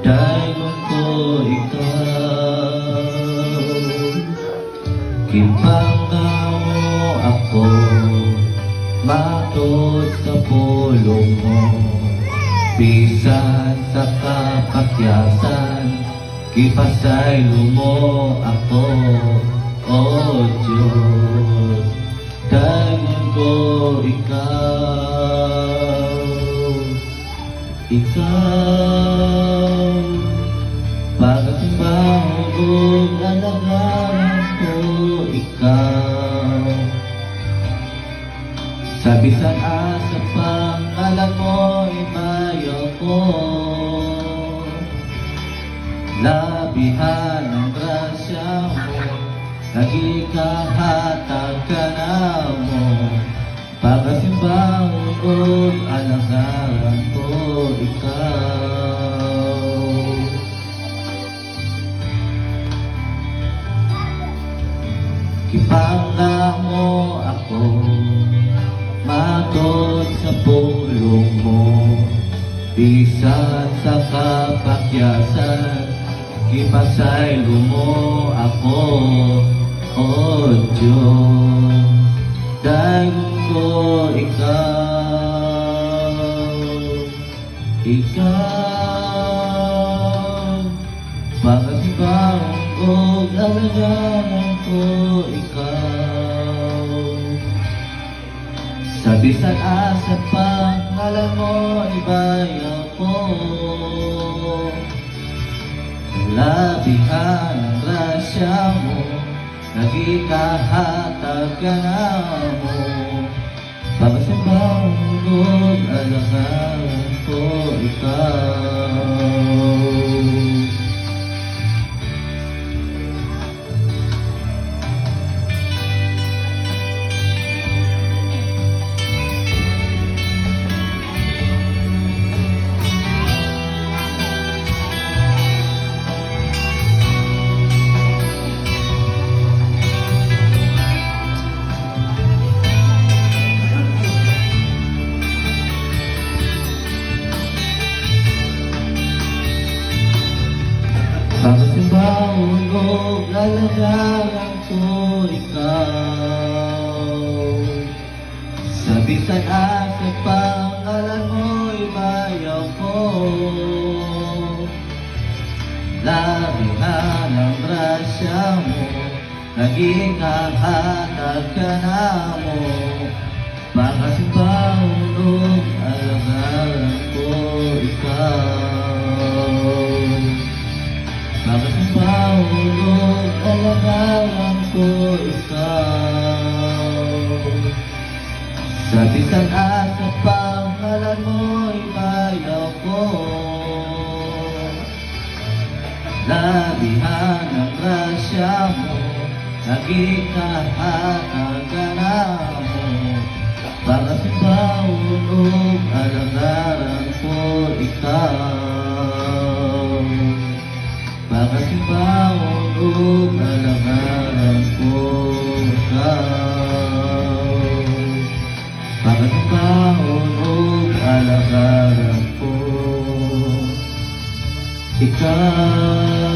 Dayon ko ikaw, kipanga mo ako, matos sa pulong mo. Bisan sa kapakyasan, kipasaylo mo ako, O Diyos. Dayon ko ikaw, pagkatimbang ug alagaran ko ikaw. Sa bisan asa pangalan mo ibayo ko, labihan ang grasya mo, nagikahatag ka na mo. Pagkatimbang ug alagaran ko ikaw. Kipanga mo ako, matot sa pulong mo. Bisan sa kapakyasan, kipasaylo mo ako, O Diyos. Dayon ko ikaw, pagkatimbang ug alagaran ko ikaw. Sa bisan asa pangalan mo ibayaw ko, labihan ang grasya mo, nagikahatag ka na mo. Pagkatimbang ug alagaran ko ikaw. Pagkatimbang ug alagaran ko ikaw. Sa bisan asa pangalan mo ibayaw ko, labihan ang grasya mo, nagikahatag ka na mo. Pagkatimbang ug alagaran ko ikaw. Pagkatimbang ug alagaran ko ikaw. Sa bisan asa pangalan mo ibayaw ko, labihan ang grasya mo, nagikahatag ka na mo. Pagkatimbang ug alagaran ko ikaw. Pagkatimbang ug alagaran ko ikaw. Pagkatimbang ug alagaran ko ikaw.